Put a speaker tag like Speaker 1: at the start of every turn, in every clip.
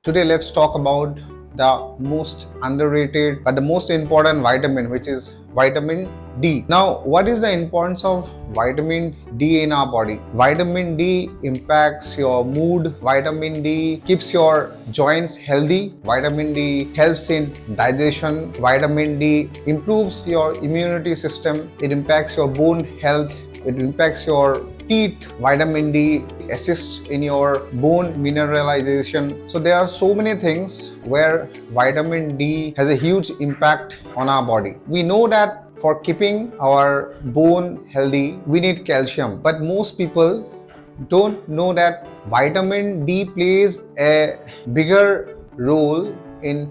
Speaker 1: Today let's talk about the most underrated but the most important vitamin, which is vitamin D. Now, what is the importance of vitamin D in our body? Vitamin D impacts your mood. Vitamin D keeps your joints healthy. Vitamin D helps in digestion. Vitamin D improves your immunity system. It impacts your bone health. It impacts your teeth. Vitamin D assists in your bone mineralization. So there are so many things where vitamin D has a huge impact on our body. We know that for keeping our bone healthy, we need calcium, but most people don't know that vitamin D plays a bigger role in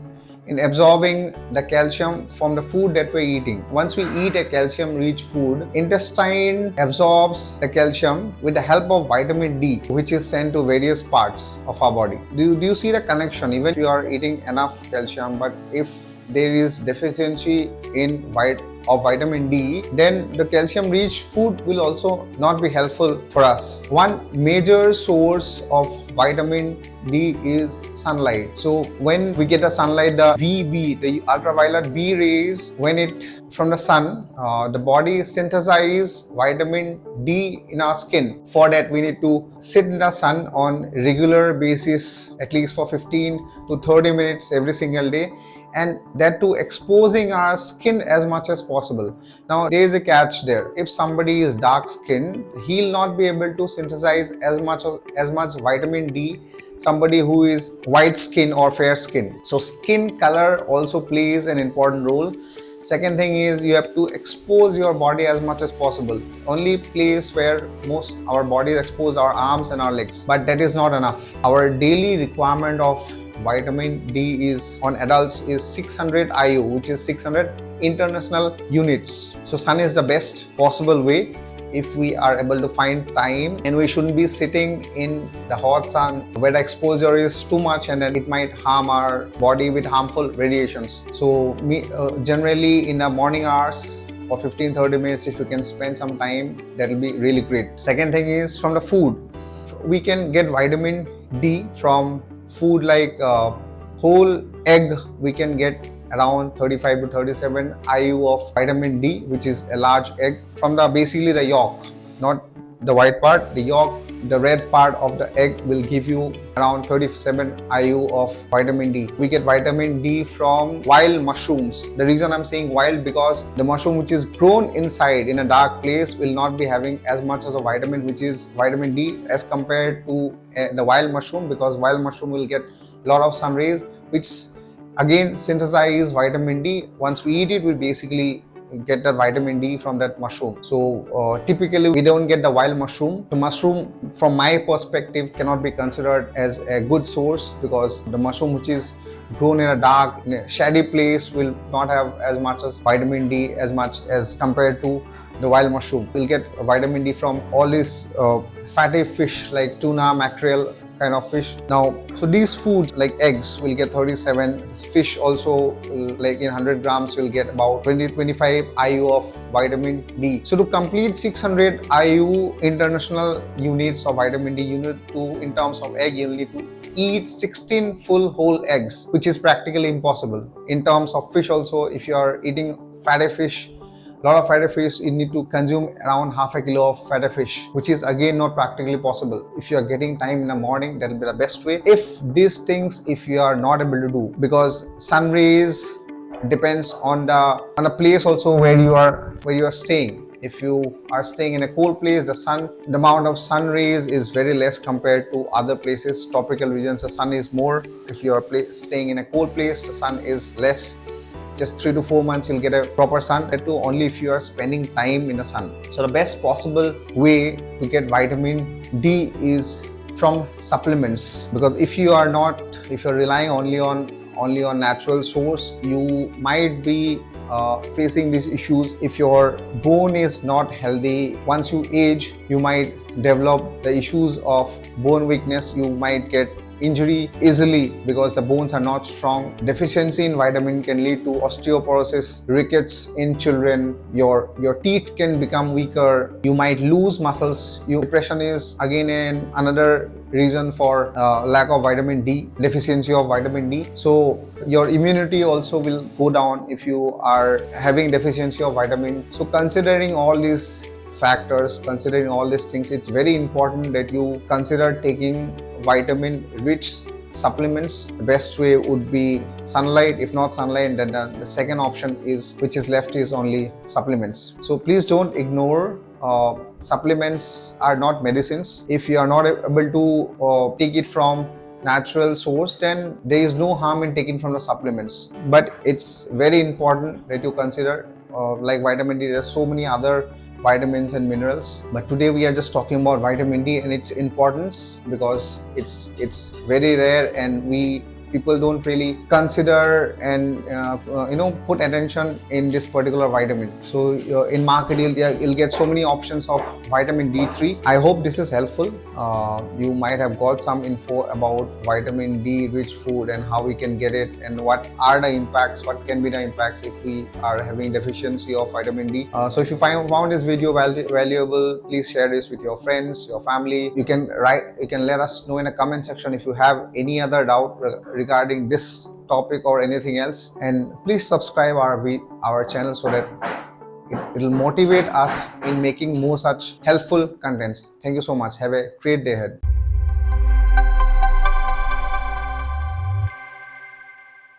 Speaker 1: absorbing the calcium from the food that we're eating. Once we eat a calcium rich food, intestine absorbs the calcium with the help of vitamin D, which is sent to various parts of our body. Do you see the connection? Even if you are eating enough calcium, but if there is deficiency in vitamin D, then the calcium rich food will also not be helpful for us. One major source of vitamin D is sunlight. So when we get the sunlight, the VB, the ultraviolet B rays, when it from the sun, the body synthesizes vitamin D in our skin. For that, we need to sit in the sun on regular basis, at least for 15 to 30 minutes every single day, and that too exposing our skin as much as possible. Now there is a catch there. If somebody is dark skinned, he'll not be able to synthesize as much vitamin D somebody who is white skin or fair skin. So skin color also plays an important role. Second thing is you have to expose your body as much as possible. Only place where most our body is exposed are arms and our legs, but that is not enough. Our daily requirement of vitamin D is on adults is 600 IU, which is 600 international units. So sun is the best possible way if we are able to find time, and we shouldn't be sitting in the hot sun where the exposure is too much and then it might harm our body with harmful radiations. So generally in the morning hours for 15-30 minutes, if you can spend some time, that will be really great. Second thing is from the food. We can get vitamin D from food like whole egg. We can get around 35 to 37 IU of vitamin D, which is a large egg. From basically the yolk, not the white part, the yolk, the red part of the egg will give you around 37 IU of vitamin D. We get vitamin D from wild mushrooms. The reason I'm saying wild, because the mushroom which is grown inside in a dark place will not be having as much as a vitamin, which is vitamin D, as compared to the wild mushroom, because wild mushroom will get a lot of sun rays, which again synthesize vitamin D. Once we eat it, we basically get the vitamin D from that mushroom. So typically we don't get the wild mushroom. The mushroom, from my perspective, cannot be considered as a good source, because the mushroom which is grown in a dark, in a shady place will not have as much as vitamin D as much as compared to the wild mushroom. We'll get vitamin D from all these fatty fish like tuna, mackerel kind of fish. Now, so these foods like eggs will get 37, fish also like in 100 grams will get about 20-25 IU of vitamin D. So to complete 600 IU international units of vitamin D, you need to, in terms of egg, you need to eat 16 full whole eggs, which is practically impossible. In terms of fish also, if you are eating fatty fish, lot of fatty fish, you need to consume around half a kilo of fatty fish, which is again not practically possible. If you are getting time in the morning, that will be the best way. If these things, if you are not able to do, because sun rays depends on the place also where you are staying. If you are staying in a cold place, the amount of sun rays is very less compared to other places. Tropical regions, the sun is more. If you are staying in a cold place, the sun is less. Just 3 to 4 months you'll get a proper sun, that too only if you are spending time in the sun. So the best possible way to get vitamin D is from supplements, because if you're relying only on natural source, you might be facing these issues. If your bone is not healthy, once you age, you might develop the issues of bone weakness. You might get injury easily because the bones are not strong. Deficiency in vitamin can lead to osteoporosis, rickets in children. Your teeth can become weaker. You might lose muscles. Depression is again another reason for lack of vitamin D, deficiency of vitamin D. So your immunity also will go down if you are having deficiency of vitamin. So considering all these factors, considering all these things, it's very important that you consider taking vitamin rich supplements. The best way would be sunlight. If not sunlight, then the second option is, which is left, is only supplements. So please don't ignore supplements are not medicines. If you are not able to take it from natural source, then there is no harm in taking from the supplements. But it's very important that you consider like vitamin D. There are so many other vitamins and minerals, but today we are just talking about vitamin D and its importance because it's very rare and people don't really consider and put attention in this particular vitamin. So in market you'll get so many options of vitamin D3. I hope this is helpful. You might have got some info about vitamin D rich food and how we can get it and what are the impacts, what can be the impacts if we are having deficiency of vitamin D. So if you found this video valuable, please share this with your friends, your family. You can let us know in the comment section if you have any other doubt regarding this topic or anything else, and please subscribe our channel so that it will motivate us in making more such helpful contents. Thank you so much. Have a great day ahead.